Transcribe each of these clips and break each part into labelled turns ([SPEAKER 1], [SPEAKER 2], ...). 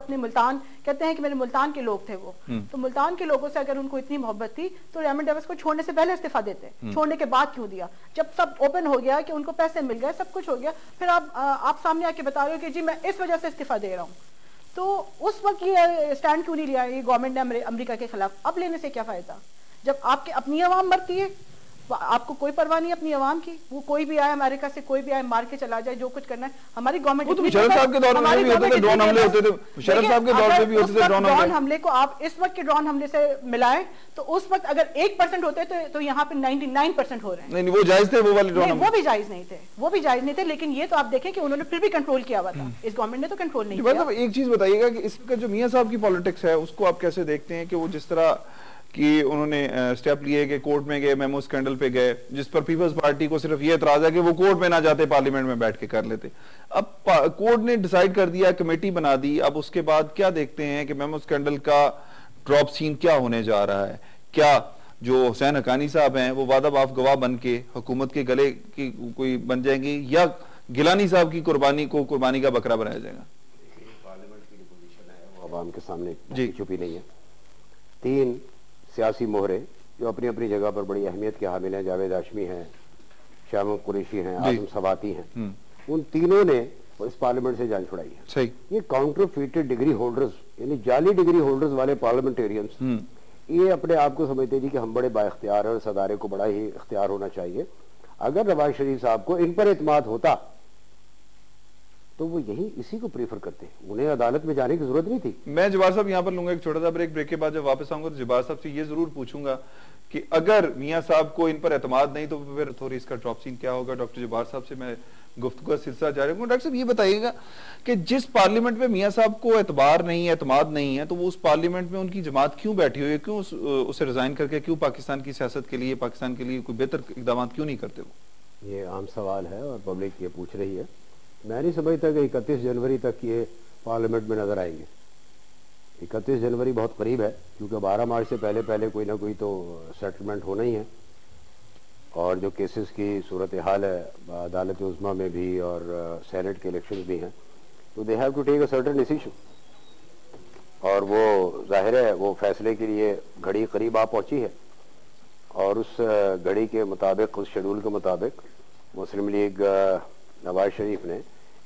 [SPEAKER 1] अपने मुल्तान कहते हैं कि मेरे मुल्तान के लोग थे वो, तो मुल्तान के लोगों से अगर उनको इतनी मोहब्बत थी तो रेमंड डेविस को छोड़ने से पहले इस्तीफा देते, छोड़ने के बाद क्यों दिया? जब सब ओपन हो गया कि उनको पैसे मिल गए, सब कुछ हो गया, फिर आप सामने आके बता रहे हो कि जी मैं इस वजह से इस्तीफा दे रहा हूँ। तो उस वक्त ये स्टैंड क्यों नहीं लिया ये गवर्नमेंट ने अमेरिका के खिलाफ? अब लेने से क्या फायदा जब आपके अपनी आवाम मरती है? आपको कोई परवाह नहीं अपनी आवाम की? वो कोई भी आए अमेरिका से, कोई भी आए मार के चला जाए, जो कुछ करना है। हमारी गवर्नमेंट
[SPEAKER 2] तो शरद साहब के दौर में भी होते थे ड्रोन हमले, होते थे शरद साहब के दौर में भी होते थे ड्रोन
[SPEAKER 1] हमले को आप इस वक्त के ड्रोन हमले से मिलाएं तो उस वक्त अगर 1% होते तो यहाँ पे 99% हो रहे हैं।
[SPEAKER 2] नहीं वो जायज थे, वो वाले ड्रोन
[SPEAKER 1] वो भी जायज नहीं थे, वो भी जायज नहीं थे। लेकिन ये तो आप देखें कि उन्होंने फिर भी कंट्रोल किया हुआ था, इस गवर्नमेंट ने तो कंट्रोल नहीं किया।
[SPEAKER 2] एक चीज बताइएगा कि इसका जो मियां साहब की पॉलिटिक्स है उसको आप कैसे देखते हैं कि वो जिस तरह कि उन्होंने स्टेप लिए कि कोर्ट में गए, मेमो स्कैंडल पे गए, जिस पर पीपल्स पार्टी को सिर्फ ये एतराज है कि वो कोर्ट में ना जाते, पार्लियामेंट में बैठ के कर लेते। अब कोर्ट ने डिसाइड कर दिया, कमेटी बना दी, अब उसके बाद क्या देखते हैं कि मेमो स्कैंडल का ड्रॉप सीन क्या होने जा रहा है? क्या जो हुसैन हक्कानी साहब हैं वो वादा बाफ गवाह बन के हुकूमत के गले की कोई बन जाएंगी या गिलानी साहब की कुर्बानी का बकरा बनाया जाएगा?
[SPEAKER 3] पार्लियामेंट की जो पोजीशन है वो अवाम के सामने
[SPEAKER 2] जी
[SPEAKER 3] छुपी नहीं है। 3 सियासी मोहरे जो अपनी अपनी जगह पर बड़ी अहमियत के हामिल हैं, जावेद हाशमी हैं, शाम कुरैशी हैं, आजम सवाती हैं, उन तीनों ने इस पार्लियामेंट से जान छुड़ाई है।
[SPEAKER 2] सही।
[SPEAKER 3] ये काउंटरफीटेड डिग्री होल्डर्स यानी जाली डिग्री होल्डर्स वाले पार्लियामेंटेरियंस ये अपने आप को समझते जी कि हम बड़े बाइख्तियार हैं और सदारे को बड़ा ही इख्तियार होना चाहिए। अगर नवाज शरीफ साहब को इन पर एतमाद होता तो वो यही इसी को प्रीफर करते हैं, उन्हें अदालत में जाने की जरूरत नहीं थी।
[SPEAKER 2] मैं जवाब साहब यहाँ पर लूंगा एक छोटा सा ब्रेक के बाद जब वापस आऊंगा तो जवाब साहब से ये जरूर पूछूंगा कि अगर मियां साहब को इन पर एतमाद नहीं तो फिर थोड़ी इसका ड्रॉप सीन क्या होगा। डॉक्टर जब्बार साहब से मैं गुफ्तगू का सिलसिला जारी रखूंगा। डॉक्टर साहब ये बताइएगा कि जिस पार्लियामेंट में मियां साहब को एतबार नहीं है, एतमाद नहीं है, तो वो उस पार्लियामेंट में उनकी जमात क्यों बैठी हुई है? क्यों उसे रिजाइन करके क्यों पाकिस्तान की सियासत के लिए, पाकिस्तान के लिए कोई बेहतर इकदाम क्यों नहीं करते? वो
[SPEAKER 3] ये आम सवाल है और पब्लिक ये पूछ रही है। मैं नहीं समझता कि 31 जनवरी तक ये पार्लियामेंट में नजर आएंगे। 31 जनवरी बहुत करीब है क्योंकि 12 मार्च से पहले पहले कोई ना कोई तो सेटलमेंट होना ही है और जो केसेस की सूरत हाल है अदालत उज़्मा में भी और सेनेट के इलेक्शन भी हैं तो they have to take a certain decision और वो जाहिर है वो फैसले के लिए घड़ी करीब आ पहुंची है और उस घड़ी के मुताबिक, उस शेड्यूल के मुताबिक मुस्लिम लीग नवाज शरीफ ने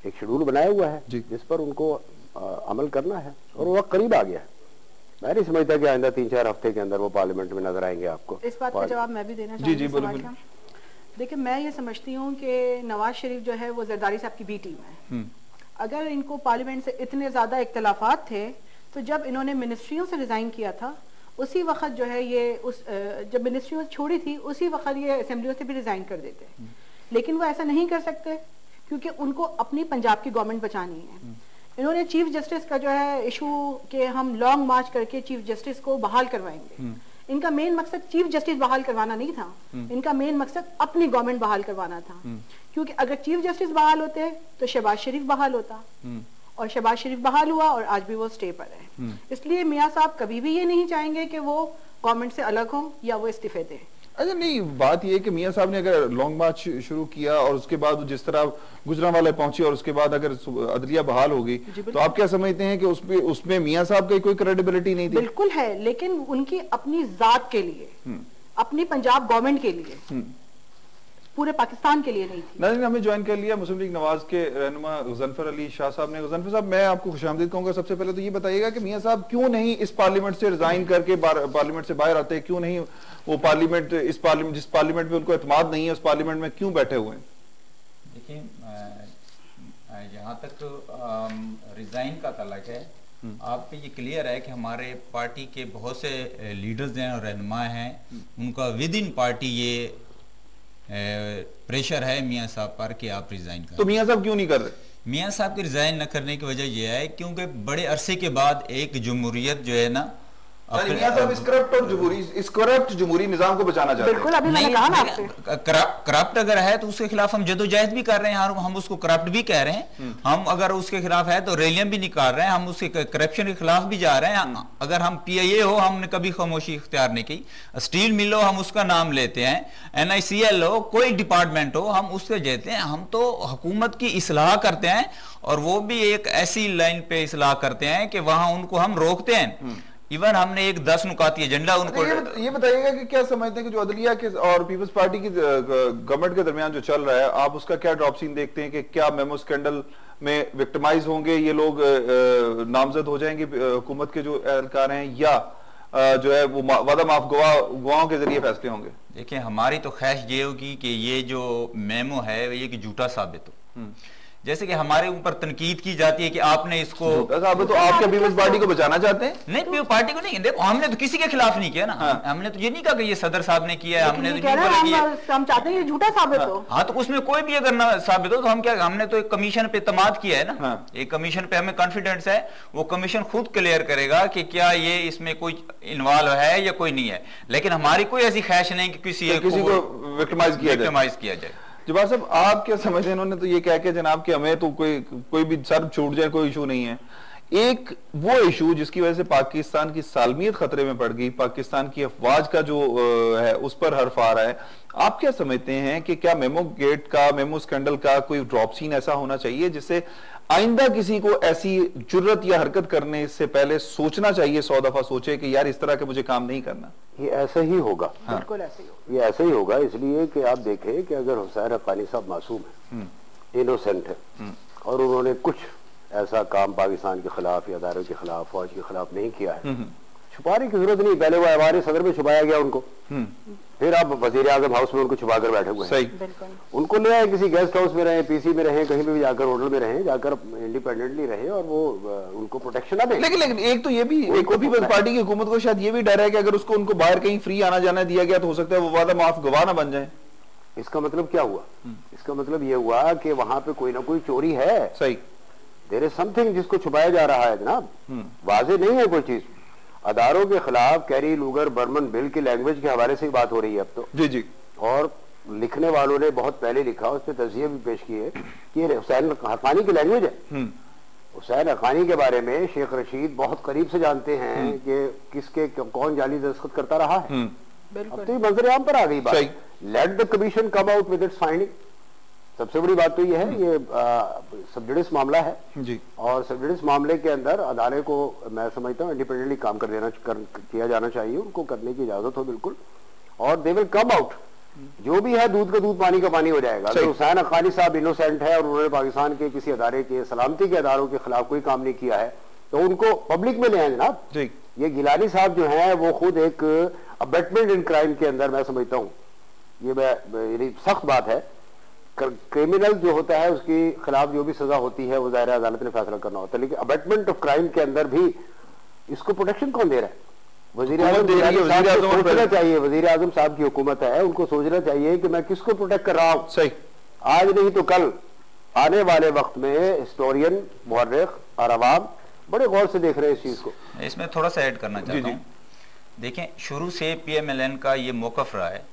[SPEAKER 3] एक शेड्यूल बनाया हुआ है जिस पर उनको अमल करना है और वो वक्त करीब आ गया है। मैं नहीं समझता कि आइंदा 3-4 हफ्ते के अंदर वो पार्लियामेंट में नजर आएंगे आपको।
[SPEAKER 1] इस बात का जवाब मैं भी देना चाहूंगी। जी बोलिए। देखिए मैं ये समझती हूँ कि नवाज शरीफ जो है वो जरदारी साहब की बी टीम है। अगर इनको पार्लियामेंट से इतने ज्यादा इख्तलाफात थे तो जब इन्होंने मिनिस्ट्रियों से रिजाइन किया था उसी वक्त जो है ये जब मिनिस्ट्रियों छोड़ी थी उसी वक्त ये असेंबलियों से भी रिजाइन कर देते। लेकिन वो ऐसा नहीं कर सकते क्योंकि उनको अपनी पंजाब की गवर्नमेंट बचानी है। इन्होंने चीफ जस्टिस का जो है इशू के हम लॉन्ग मार्च करके चीफ जस्टिस को बहाल करवाएंगे। इनका मेन मकसद चीफ जस्टिस बहाल करवाना नहीं था, इनका मेन मकसद अपनी गवर्नमेंट बहाल करवाना था। क्योंकि अगर चीफ जस्टिस बहाल होते तो शहबाज शरीफ बहाल होता और शहबाज शरीफ बहाल हुआ और आज भी वो स्टे पर है। इसलिए मियां साहब कभी भी ये नहीं चाहेंगे कि वो गवर्नमेंट से अलग हो या वो इस्तीफे दें।
[SPEAKER 2] अच्छा नहीं, बात यह है कि मियां साहब ने अगर लॉन्ग मार्च शुरू किया और उसके बाद जिस तरह गुजरांवाला पहुंचे और उसके बाद अगर अदलिया बहाल हो गई तो आप क्या समझते हैं कि उसमें मियां साहब की कोई क्रेडिबिलिटी नहीं थी?
[SPEAKER 1] बिल्कुल है, लेकिन उनकी अपनी जात के लिए, अपनी पंजाब गवर्नमेंट के लिए, पूरे पाकिस्तान के लिए नहीं थी।
[SPEAKER 2] नहीं, हमें ज्वाइन कर लिया मुस्लिम लीग नवाज के रहनुमा गजनफर अली शाह साहब ने। गजनफर साहब मैं आपको खुशामदीद कहूंगा। सबसे पहले तो ये बताइएगा कि मियां साहब क्यों नहीं इस पार्लियामेंट से रिजाइन करके पार्लियामेंट से बाहर आते? क्यों नहीं वो पार्लियामेंट जिस पार्लियामेंट में उनको एतमाद नहीं है उस पार्लियामेंट में क्यों बैठे हुए हैं?
[SPEAKER 4] देखिए जहाँ तक रिजाइन का तलक है आप पे ये क्लियर है कि हमारे पार्टी के बहुत से लीडर्स हैं और रहनुमा हैं, उनका विद इन पार्टी ये प्रेशर है मियां साहब पर कि आप रिजाइन करें।
[SPEAKER 2] तो मियां साहब क्यों नहीं कर रहे?
[SPEAKER 4] मियां साहब के रिजाइन न करने की वजह यह है क्योंकि बड़े अरसे के बाद एक जमहूरियत जो है ना
[SPEAKER 2] इस करप्ट जमहूरी निजाम को बचाना चाहते हैं।
[SPEAKER 1] बिल्कुल, अभी मैंने कहा ना आपसे,
[SPEAKER 4] करप्ट अगर है तो उसके खिलाफ हम जदोजहद भी कर रहे हैं, हम उसको करप्ट भी कह रहे हैं। हम अगर उसके खिलाफ है तो रैलियां भी निकाल रहे हैं, हम उसके करप्शन के खिलाफ भी जा रहे हैं। अगर हम PIA हो, हमने कभी खामोशी इख्तियार नहीं की। स्टील मिल हो, हम उसका नाम लेते हैं। NICL हो, कोई डिपार्टमेंट हो, हम उससे जेते हैं। हम तो हुकूमत की इस्लाह करते हैं, और वो भी एक ऐसी लाइन पे इस्लाह करते हैं कि वहां उनको हम रोकते हैं। इवन हमने एक 10 नुकाती एजेंडा उनको।
[SPEAKER 2] ये बताइएगा कि क्या समझते हैं कि जो अदलिया के और पीपल्स पार्टी की गवर्नमेंट के दरमियान जो चल रहा है, आप उसका क्या ड्रॉप सीन देखते हैं कि क्या मेमो स्कैंडल में विक्टिमाइज होंगे ये लोग, नामजद हो जाएंगे हुकूमत के जो एहलकार हैं, या जो है वो वादा माफ गवाहों के जरिए फैसले होंगे?
[SPEAKER 4] देखिए, हमारी तो ख्वाहिश ये होगी कि ये जो मेमो है ये कि झूठा साबित हो। जैसे कि हमारे ऊपर तनकीद की जाती है कि आपने इसको,
[SPEAKER 2] तो आप क्या पीपल्स पार्टी को बचाना चाहते हैं?
[SPEAKER 4] नहीं, पीपल्स पार्टी को नहीं। देखो, हमने तो किसी के खिलाफ नहीं किया ना। हाँ। हमने तो ये नहीं कहा कि ये सदर साहब ने किया है। हमने तो
[SPEAKER 1] हम चाहते हैं ये झूठा साबित हो।
[SPEAKER 4] हाँ, तो उसमें कोई भी अगर ना साबित हो तो हम क्या, हमने तो एक कमीशन पे इत्मीनाद किया है ना। एक कमीशन पे हमें कॉन्फिडेंस है, वो कमीशन खुद क्लियर करेगा कि क्या ये इसमें कोई इन्वॉल्व है या कोई नहीं है। लेकिन हमारी कोई ऐसी ख्वाहिश नहीं कि किसी को
[SPEAKER 2] विक्टिमाइज किया जाए। जवाब साहब, आप क्या समझते हैं? इन्होंने तो ये कह के जनाब कि हमें तो कोई भी सर छूट जाए कोई इशू नहीं है। एक वो इशू जिसकी वजह से पाकिस्तान की सालमियत खतरे में पड़ गई, पाकिस्तान की अफवाज का जो है उस पर हर्फ आ रहा है। आप क्या समझते हैं कि क्या मेमो गेट का, मेमो स्कैंडल का कोई ड्रॉप सीन ऐसा होना चाहिए जिससे आइंदा किसी को ऐसी जुर्रत या हरकत करने से पहले सोचना चाहिए, 100 दफा सोचे कि यार इस तरह के मुझे काम नहीं करना?
[SPEAKER 3] ये ऐसा ही होगा।
[SPEAKER 2] हाँ।
[SPEAKER 1] बिल्कुल ऐसे ही होगा।
[SPEAKER 3] ये ऐसा ही होगा, इसलिए कि आप देखें कि अगर हुसैन हक्कानी साहब मासूम है, इनोसेंट है, और उन्होंने कुछ ऐसा काम पाकिस्तान के खिलाफ या अदारों के खिलाफ, फौज के खिलाफ नहीं किया है, छुपाने की जरूरत नहीं। पहले वो हमारे सदर में छुपाया गया उनको, फिर आप वजीर आजम हाउस में उनको छुपा कर बैठे हुए हैं। उनको ले आए, किसी गेस्ट हाउस में रहे, PC में रहे, कहीं भी जाकर होटल में रहे, जाकर इंडिपेंडेंटली रहे, और वो उनको प्रोटेक्शन ना दे।
[SPEAKER 2] लेकिन एक तो ये भी, एक पीपल्स पार्टी की हुकूमत को शायद ये भी डर है कि अगर उसको उनको बाहर कहीं फ्री आना जाना दिया गया तो हो सकता है वो वादा माफ गवाह ना बन जाए।
[SPEAKER 3] इसका मतलब क्या हुआ? इसका मतलब ये हुआ कि वहां पे कोई ना कोई चोरी है।
[SPEAKER 2] सही,
[SPEAKER 3] देयर इज समथिंग जिसको छुपाया जा रहा है जनाब। वाजे नहीं है कोई चीज। अदारों के खिलाफ कैरी लूगर बर्मन बिल की लैंग्वेज के हवाले से ही बात हो रही है अब तो।
[SPEAKER 2] जी।
[SPEAKER 3] और लिखने वालों ने बहुत पहले लिखा, उस पर तज़किया भी पेश की है कि ये हुसैन हक्कानी की लैंग्वेज है। हुसैन हक्कानी के बारे में शेख रशीद बहुत करीब से जानते हैं कि किसके कौन जाली दस्तखत करता रहा है। अब तो ये मंजर आम पर आ गई बात। Let the commission come out with its finding. सबसे बड़ी बात तो ये है, ये सबजुडिस मामला है
[SPEAKER 2] जी, और
[SPEAKER 3] सबजुडिस मामले के अंदर अदालत को मैं समझता हूँ इंडिपेंडेंटली काम किया जाना चाहिए, उनको करने की इजाजत हो बिल्कुल, और दे विल कम आउट। जो भी है दूध का दूध पानी का पानी हो जाएगा। अगर हुसैन हक्कानी साहब इनोसेंट है और उन्होंने पाकिस्तान के किसी अदारे के, सलामती के अदारों के खिलाफ कोई काम नहीं किया है, तो उनको पब्लिक में ले आए जनाब। ये गिलानी साहब जो है वो खुद एक अबेटमेंट इन क्राइम के अंदर, मैं समझता हूँ ये सख्त बात है। क्रिमिनल जो होता है उसके खिलाफ जो भी सजा होती है वो ज़ाहिर है अदालत ने फैसला करना होता है, लेकिन अबेटमेंट ऑफ क्राइम के अंदर भी इसको प्रोटेक्शन कौन दे रहा है? वजीर आजम सोचना चाहिए। वजीर आजम साहब की हुकूमत है, उनको सोचना चाहिए कि मैं किसको प्रोटेक्ट कर रहा हूँ।
[SPEAKER 2] सही,
[SPEAKER 3] आज नहीं तो कल आने वाले वक्त में हिस्टोरियन, मुअर्रिख और अवाम बड़े गौर से देख रहे हैं इस चीज को।
[SPEAKER 4] इसमें थोड़ा सा ऐड करना चाहता हूँ। देखें, शुरू से PMLN का ये मौकफ रहा है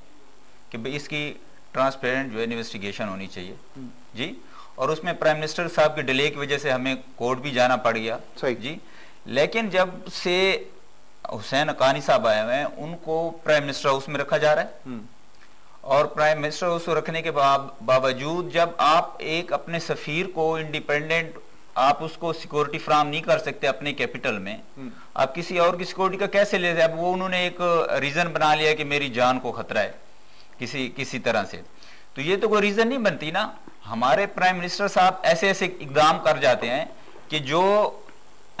[SPEAKER 4] कि भाई इसकी ट्रांसपेरेंट जो है इन्वेस्टिगेशन होनी चाहिए जी, और उसमें प्राइम मिनिस्टर साहब के डिले की वजह से हमें कोर्ट भी जाना पड़ गया जी। लेकिन जब से हुसैन हक्कानी साहब आए हुए हैं, उनको प्राइम मिनिस्टर हाउस में रखा जा रहा है, और प्राइम मिनिस्टर हाउस को रखने के बावजूद जब आप एक अपने सफीर को इंडिपेंडेंट, आप उसको सिक्योरिटी फ्राहम नहीं कर सकते अपने कैपिटल में, आप किसी और की सिक्योरिटी का कैसे ले? अब वो उन्होंने एक रीजन बना लिया कि मेरी जान को खतरा है किसी तरह से, तो ये तो कोई रीजन नहीं बनती ना। हमारे प्राइम मिनिस्टर साहब ऐसे ऐसे इकदाम कर जाते हैं कि जो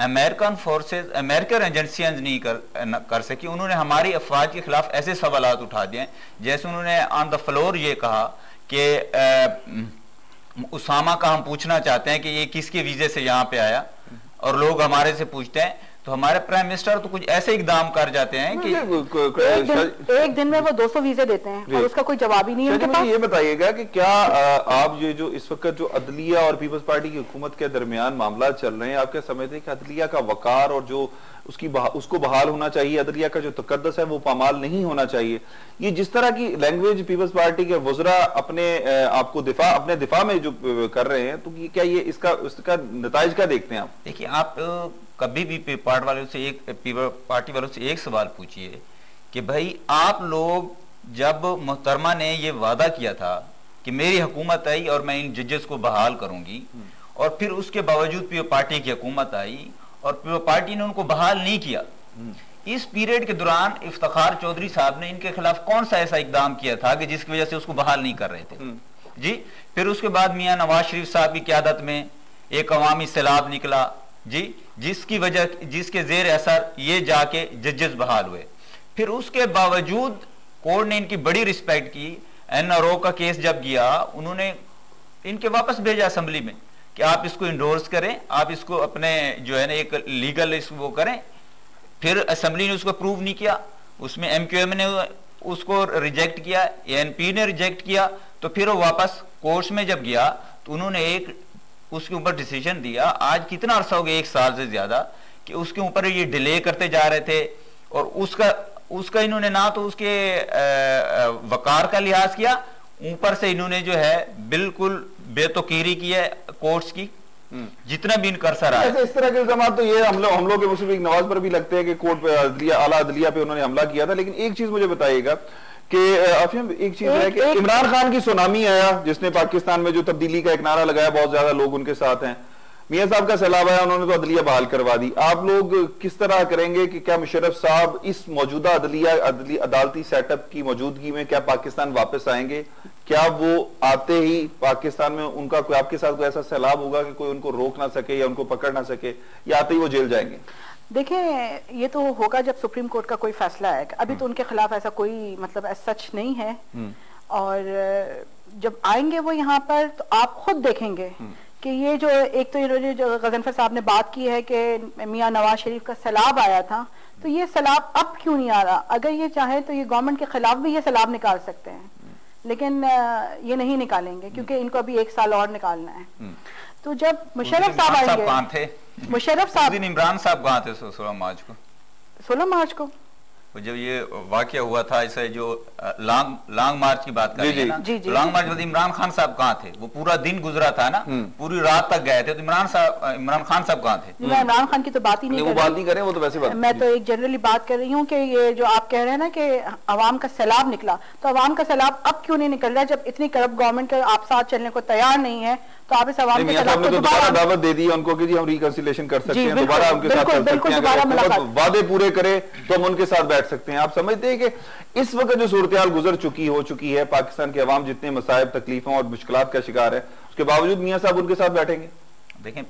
[SPEAKER 4] अमेरिकन फोर्सेस, अमेरिकन एजेंसियां नहीं कर सकी। उन्होंने हमारी अफवाज के खिलाफ ऐसे सवालात उठा दिए, जैसे उन्होंने ऑन द फ्लोर ये कहा कि उसामा का हम पूछना चाहते हैं कि ये किसके वीजे से यहाँ पे आया, और लोग हमारे से पूछते हैं तो हमारे प्राइम मिनिस्टर तो कुछ ऐसे इकदाम कर जाते हैं कि
[SPEAKER 1] एक दिन में वो 200 वीजे देते हैं और उसका कोई जवाब ही नहीं है उनके पास।
[SPEAKER 2] ये बताइएगा कि क्या आप ये जो इस वक्त जो अदलिया और पीपल्स पार्टी की हुकूमत के दरमियान मामला चल रहे हैं, आप क्या समझते हैं कि अदलिया का वकार और जो उसको बहाल होना चाहिए, अदलिया का जो तकद्दस है वो पामाल नहीं होना चाहिए? ये जिस तरह की लैंग्वेज पीपल्स पार्टी के वज़रा अपने आपको अपने दिफा में जो कर रहे हैं, तो क्या ये इसका नताइज क्या देखते हैं आप?
[SPEAKER 4] देखिए, आप कभी भी पार्टी वालों से एक सवाल पूछिए कि भाई आप लोग, जब मोहतरमा ने ये वादा किया था कि मेरी हुकूमत आई और मैं इन जजेस को बहाल करूंगी, और फिर उसके बावजूद पीपल्स पार्टी की हुकूमत आई और पीपल्स पार्टी ने उनको बहाल नहीं किया, इस पीरियड के दौरान इफ्तिखार चौधरी साहब ने इनके खिलाफ कौन सा ऐसा इकदाम किया था कि जिसकी वजह से उसको बहाल नहीं कर रहे थे? जी। फिर उसके बाद मियां नवाज शरीफ साहब की क़यादत में एक अवामी सैलाब निकला जी, जिसके जेर असर ये जाके जजेस बहाल हुए। फिर उसके बावजूद कोर्ट ने इनकी बड़ी रिस्पेक्ट की। NRO का केस जब गया, उन्होंने इनके वापस भेजा असेंबली में कि आप इसको इंडोर्स करें, आप इसको अपने जो है ना एक लीगल वो करें। फिर असेंबली ने उसको अप्रूव नहीं किया, उसमें MQM ने उसको रिजेक्ट किया, ANP ने रिजेक्ट किया। तो फिर वो वापस कोर्ट में जब गया तो उन्होंने एक उसके ऊपर डिसीजन दिया। आज कितना अरसा हो गया, 1 साल से ज्यादा, कि उसके ऊपर ये डिले करते जा रहे थे, और उसका इन्होंने ना तो उसके वकार का लिहाज किया, ऊपर से इन्होंने जो है बिल्कुल बेतौकीरी की है कोर्ट्स की, जितना भी इनकर सर आया।
[SPEAKER 2] इस तरह के इल्जाम तो ये हम लोग के मुस्लिम नवाज पर भी लगते हैं कि कोर्ट पे आला अदलिया पे उन्होंने हमला किया था। लेकिन एक चीज मुझे बताइएगा कि आफिया, एक चीज है कि इमरान खान की सुनामी आया, जिसने पाकिस्तान में जो तब्दीली का एक नारा लगाया, बहुत ज्यादा लोग उनके साथ हैं। मियां साहब का सैलाब आया, उन्होंने तो अदलिया बहाल करवा दी। आप लोग किस तरह करेंगे कि क्या मुशर्रफ साहब इस मौजूदा अदालती सेटअप की मौजूदगी में क्या पाकिस्तान वापस आएंगे? क्या वो आते ही पाकिस्तान में उनका कोई आपके साथ कोई ऐसा सैलाब होगा कि कोई उनको रोक ना सके या उनको पकड़ ना सके, या आते ही वो जेल जाएंगे?
[SPEAKER 1] देखिए, ये तो होगा जब सुप्रीम कोर्ट का कोई फैसला आएगा। अभी तो उनके खिलाफ ऐसा कोई मतलब सच नहीं है, और जब आएंगे वो यहाँ पर तो आप खुद देखेंगे कि ये जो एक तो इन्होंने जो गजनफर साहब ने बात की है कि मियां नवाज शरीफ का सैलाब आया था, तो ये सैलाब अब क्यों नहीं आ रहा? अगर ये चाहे तो ये गवर्नमेंट के खिलाफ भी ये सैलाब निकाल सकते हैं, लेकिन ये नहीं निकालेंगे क्योंकि इनको अभी 1 साल और निकालना है। तो जब मुशर्रफ साहब आएंगे, मुशर्रफ साहब,
[SPEAKER 4] इमरान साहब कहाँ थे 16 मार्च को जब ये वाकया हुआ था, इसे जो लॉन्ग मार्च की बात कर रहे हैं ना, लॉन्ग मार्च में इमरान खान साहब कहाँ थे? वो पूरा दिन गुजरा था ना, पूरी रात तक गए थे, तो इमरान खान साहब कहाँ थे?
[SPEAKER 1] मैं इमरान खान की तो बात ही नहीं
[SPEAKER 2] कर रहे, वो तो वैसे बात,
[SPEAKER 1] मैं तो एक जनरली बात कर रही हूँ कि ये जो आप कह रहे हैं ना कि अवाम का सैलाब निकला, तो अवाम का सैलाब अब क्यों नहीं निकल रहा है? जब इतनी करप्ट गवर्नमेंट के आप साथ चलने को तैयार नहीं है, तो आप इस अवाम के सैलाब को
[SPEAKER 2] दोबारा दावत दे दी उनको कि जी हम रिकंसिलिएशन कर सकते हैं, दोबारा उनके साथ चल सकते हैं, वादे पूरे करें तो हम उनके साथ बैठ सकते हैं। आप समझते हैं कि इस वक्त जो सूरत-ए-हाल हो चुकी है, पाकिस्तान के अवाम जितने मसाइब, तकलीफों और मुश्किलात का शिकार है, उसके बावजूद मियां साहब उनके साथ बैठेंगे?
[SPEAKER 4] देखें,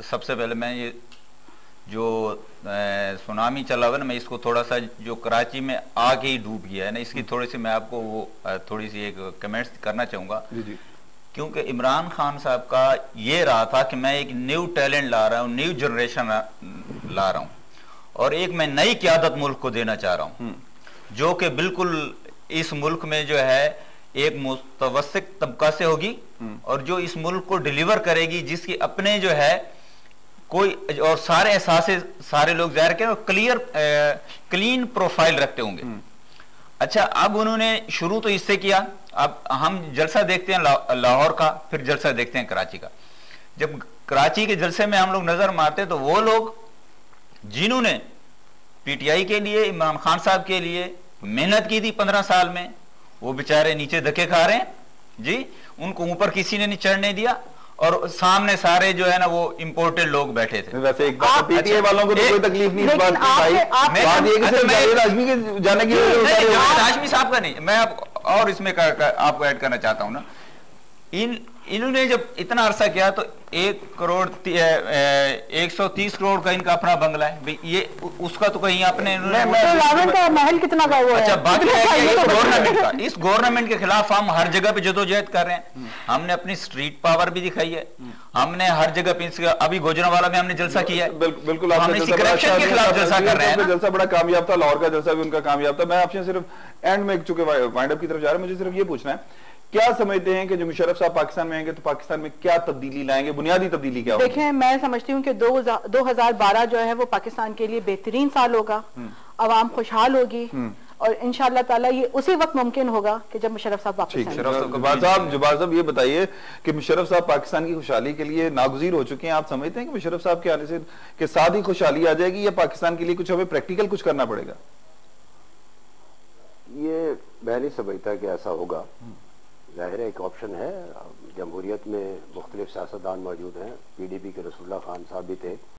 [SPEAKER 4] सबसे पहले मैं ये जो सुनामी चला हुआ ना, मैं इसको थोड़ा सा जो कराची में आग ही डूब गया है ना, इसकी थोड़ी सी मैं आपको वो थोड़ी सी एक कमेंट्स करना चाहूंगा। क्योंकि इमरान खान साहब का ये रहा था कि मैं एक न्यू टैलेंट ला रहा हूँ, न्यू जनरेशन ला रहा हूँ, और एक मैं नई क़यादत मुल्क को देना चाह रहा हूँ, जो कि बिल्कुल इस मुल्क में जो है एक मुतवस्सित तबका से होगी, और जो इस मुल्क को डिलीवर करेगी, जिसकी अपने जो है कोई और सारे एहसास सारे लोग जाहिर करें, क्लीन प्रोफाइल रखते होंगे। अच्छा, अब उन्होंने शुरू तो इससे किया, अब हम जलसा देखते हैं लाहौर का, फिर जलसा देखते हैं कराची का। जब कराची के जलसे में हम लोग नजर मारते तो वो लोग जिन्होंने PTI के लिए, इमरान खान साहब के लिए मेहनत की थी 15 साल में, वो बेचारे नीचे धक्के खा रहे हैं जी, उनको ऊपर किसी ने नहीं चढ़ने दिया, और सामने सारे जो है ना वो इंपोर्टेड लोग बैठे थे।
[SPEAKER 2] वैसे एक बात PTI वालों को तो कोई तकलीफ नहीं इस बात की भाई, बात ये कि जावेद हाशमी के जाने की,
[SPEAKER 4] जावेद हाशमी साहब का नहीं, मैं और इसमें आपको ऐड करना चाहता हूं ना, इन्होंने जब इतना अरसा किया तो 130 करोड़ का इनका अपना बंगला है भाई, ये उसका तो कहीं अपने
[SPEAKER 1] महल कितना का वो है।
[SPEAKER 4] अच्छा, बाकी गवर्नमेंट का, इस गवर्नमेंट के खिलाफ हम हर जगह पे जदोजहद कर रहे हैं। हमने अपनी स्ट्रीट पावर भी दिखाई है, हमने हर जगह पे, अभी गोजरावाला में हमने जलसा किया है।
[SPEAKER 2] बिल्कुल
[SPEAKER 4] हम इसी करप्शन के खिलाफ जलसा कर रहे हैं।
[SPEAKER 2] जलसा बड़ा कामयाब था, लाहौर का जलसा भी उनका कामयाब था। मैं आपसे सिर्फ एंड में चूंकि वाइंड अप की तरफ जा रहे हैं, मुझे सिर्फ ये पूछना है, क्या समझते हैं कि जो मुशर्रफ साहब पाकिस्तान में आएंगे तो पाकिस्तान में क्या तब्दीली लाएंगे, बुनियादी तब्दीली क्या होगी?
[SPEAKER 1] देखें, मैं समझती हूँ कि 2012 जो है वो पाकिस्तान के लिए बेहतरीन साल होगा, आवाम खुशहाल होगी और इंशाअल्लाह ताला ये उसी वक्त मुमकिन होगा कि जब मुशर्रफ साहब वापस आएंगे।
[SPEAKER 2] जुबार साहब ये बताइए कि मुशर्रफ साहब पाकिस्तान की खुशहाली के लिए नागुज़ीर हो चुके हैं, आप समझते हैं कि मुशर्रफ साहब के आने से के साथ ही खुशहाली आ जाएगी या पाकिस्तान के लिए कुछ हमें प्रैक्टिकल कुछ करना पड़ेगा?
[SPEAKER 3] ये मैं नहीं समझता कि ऐसा होगा। जाहिर है एक ऑप्शन है, जमहूरियत में मुख्तलिफ सियासतदान मौजूद हैं, PDP के रसूलुल्लाह खान साहब भी थे,